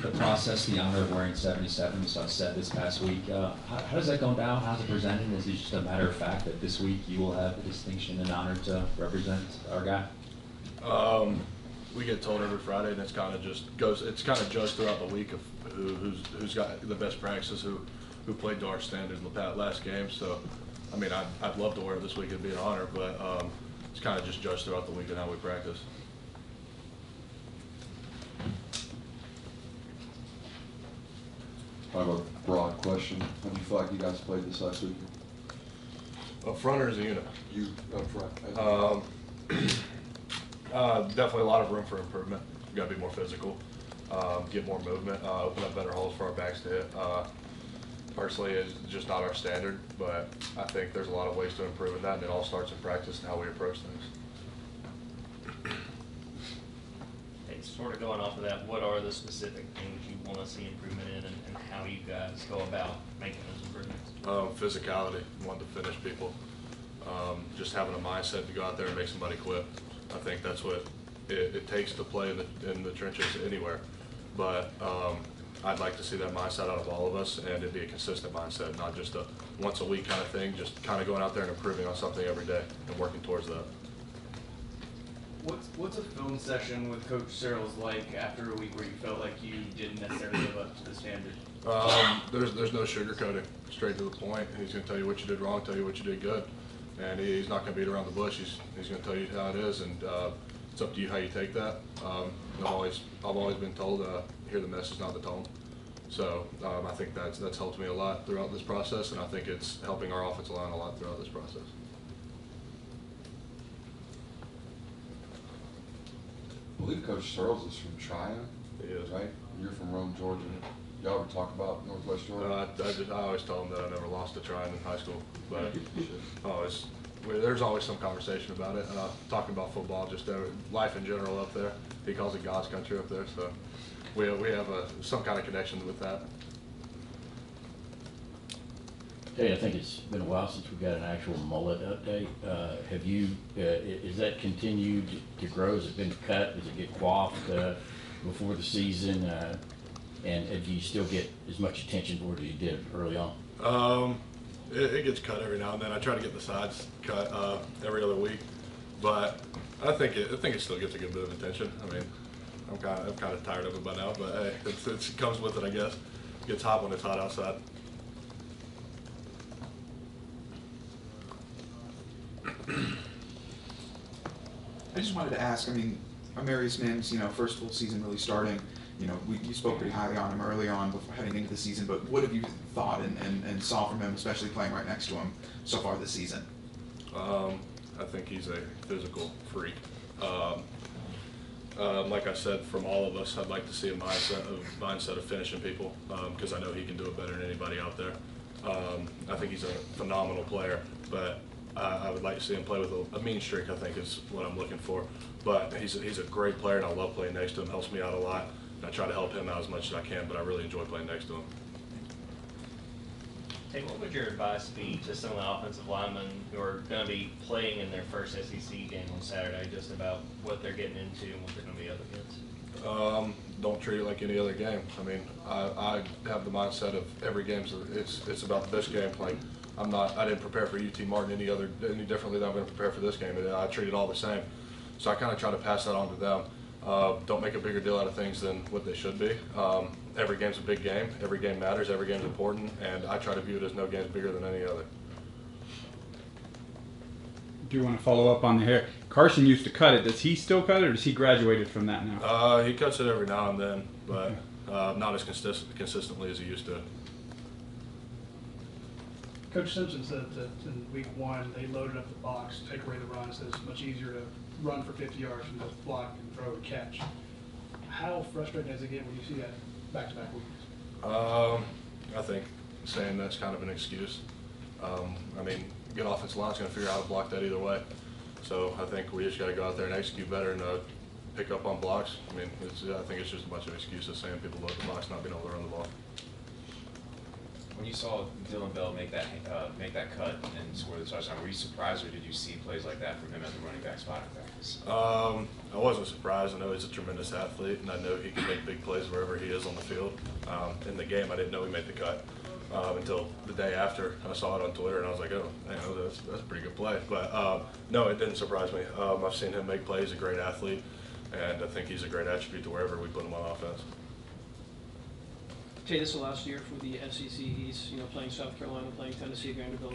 the process, the honor of wearing 77 was said this past week. How does that go down? How's it presented? Is it just a matter of fact that this week you will have the distinction and honor to represent our guy? We get told every Friday, and it's kind of just goes. It's kind of judged throughout the week of who's got the best practices, who played to our standard in the last game. So, I mean, I'd love to wear it this week. It'd be an honor, but it's kind of just judged throughout the week and how we practice. I have a broad question. How do you feel like you guys played this last week? Up front or as a unit? You up front. Definitely a lot of room for improvement. We've got to be more physical, get more movement, open up better holes for our backs to hit. Personally, it's just not our standard, but I think there's a lot of ways to improve in that, and it all starts in practice and how we approach things. Hey, sort of going off of that, what are the specific things you want to see improvement in, and how you guys go about making those improvements? Physicality, wanting to finish people, just having a mindset to go out there and make somebody quit. I think that's what it takes to play in the trenches anywhere. But I'd like to see that mindset out of all of us, and it'd be a consistent mindset, not just a once a week kind of thing, just kind of going out there and improving on something every day and working towards that. What's a film session with Coach Searles like after a week where you felt like you didn't necessarily live up to the standard? There's no sugarcoating, straight to the point. He's going to tell you what you did wrong, tell you what you did good, and he's not going to beat around the bush. He's going to tell you how it is, and it's up to you how you take that. I've always been told hear the message, not the tone. So I think that's helped me a lot throughout this process, and I think it's helping our offensive line a lot throughout this process. I believe Coach Searles is from Tryon. He is. Right? You're from Rome, Georgia. Y'all ever talk about Northwest Georgia? I always tell him that I never lost to Tryon in high school, but there's always some conversation about it. Talking about football, just life in general up there. He calls it God's country up there, so we have some kind of connection with that. Hey, I think it's been a while since we got an actual mullet update. Have you, is that continued to grow? Has it been cut? Does it get coiffed before the season? And do you still get as much attention for it as you did early on? It gets cut every now and then. I try to get the sides cut every other week, but I think it still gets a good bit of attention. I mean, I'm kind of tired of it by now, but hey, it comes with it, I guess. It gets hot when it's hot outside. I just wanted to ask, I mean, Amarius Mims, first full season really starting, you spoke pretty highly on him early on before heading into the season, but what have you thought and saw from him, especially playing right next to him so far this season? I think he's a physical freak. Like I said, from all of us, I'd like to see a mindset of finishing people because I know he can do it better than anybody out there. I think he's a phenomenal player, but I would like to see him play with a mean streak, I think is what I'm looking for. But he's a great player, and I love playing next to him. Helps me out a lot. And I try to help him out as much as I can, but I really enjoy playing next to him. Hey, what would your advice be to some of the offensive linemen who are going to be playing in their first SEC game on Saturday, just about what they're getting into and what they're going to be up against? Don't treat it like any other game. I mean, I have the mindset of every game. It's about this game. Like I didn't prepare for UT Martin any differently than I'm going to prepare for this game. I treat it all the same. So I kind of try to pass that on to them. Don't make a bigger deal out of things than what they should be. Every game's a big game. Every game matters. Every game's important, and I try to view it as no game's bigger than any other. Do you want to follow up on the hair? Carson used to cut it. Does he still cut it, or does he graduated from that now? He cuts it every now and then, but not as consistently as he used to. Coach Simpson said that in week one they loaded up the box, take away the runs. That it's much easier to run for 50 yards than just block and throw and catch. How frustrating does it get when you see that back-to-back weeks? I think saying that's kind of an excuse. I mean, good offensive line's going to figure out how to block that either way. So I think we just got to go out there and execute better and pick up on blocks. I mean, I think it's just a bunch of excuses saying people load the box, not being able to run the ball. When you saw Dylan Bell make that cut and score the touchdown, were you surprised, or did you see plays like that from him at the running back spot in practice? I wasn't surprised. I know he's a tremendous athlete, and I know he can make big plays wherever he is on the field. In the game, I didn't know he made the cut until the day after. I saw it on Twitter, and I was like, oh, that's a pretty good play. But no, it didn't surprise me. I've seen him make plays. He's a great athlete, and I think he's a great attribute to wherever we put him on offense. Tate, this is the last year for the SEC East, playing South Carolina, playing Tennessee, Vanderbilt,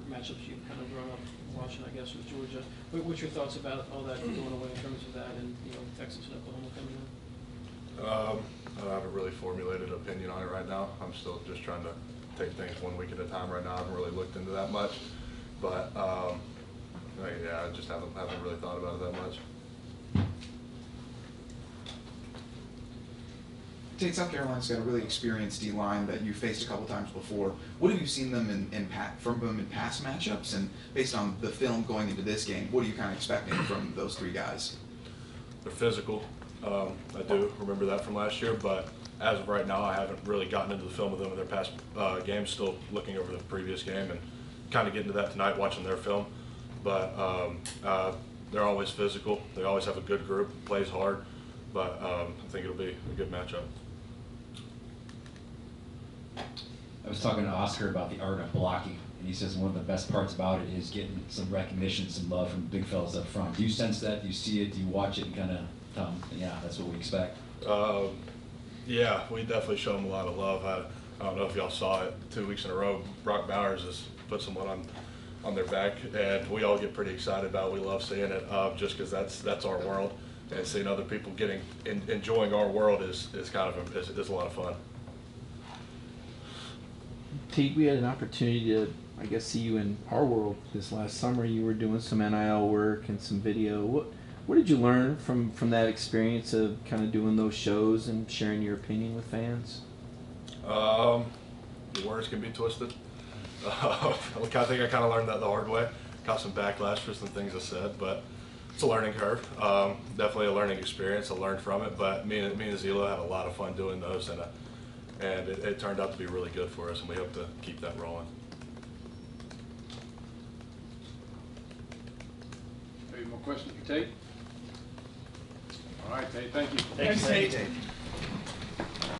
matchups you've kind of grown up watching, I guess, with Georgia. What's your thoughts about all that going away in terms of that and, Texas and Oklahoma coming in? I haven't really formulated an opinion on it right now. I'm still just trying to take things 1 week at a time right now. I haven't really looked into that much. But, yeah, I just haven't really thought about it that much. Tate, South Carolina's got a really experienced D-line that you faced a couple times before. What have you seen them from them in past matchups? And based on the film going into this game, what are you kind of expecting from those three guys? They're physical. I do remember that from last year, but as of right now, I haven't really gotten into the film with them in their past games. Still looking over the previous game and kind of getting to that tonight, watching their film. But they're always physical. They always have a good group, plays hard. But I think it'll be a good matchup. I was talking to Oscar about the art of blocking, and he says one of the best parts about it is getting some recognition, some love from big fellas up front. Do you sense that? Do you see it? Do you watch it and kind of tell them, yeah, that's what we expect? Yeah, we definitely show them a lot of love. I don't know if y'all saw it 2 weeks in a row. Brock Bowers has put someone on their back, and we all get pretty excited about it. We love seeing it just because that's our world, and seeing other people enjoying our world is kind of is a lot of fun. Tate, we had an opportunity to, I guess, see you in our world this last summer. You were doing some NIL work and some video. What did you learn from that experience of kind of doing those shows and sharing your opinion with fans? The words can be twisted. I think I kind of learned that the hard way. Got some backlash for some things I said, but it's a learning curve. Definitely a learning experience. I learned from it, but me and Zila had a lot of fun doing those, and it turned out to be really good for us, and we hope to keep that rolling. Any more questions for Tate? All right, Tate, thank you. Thanks, Tate.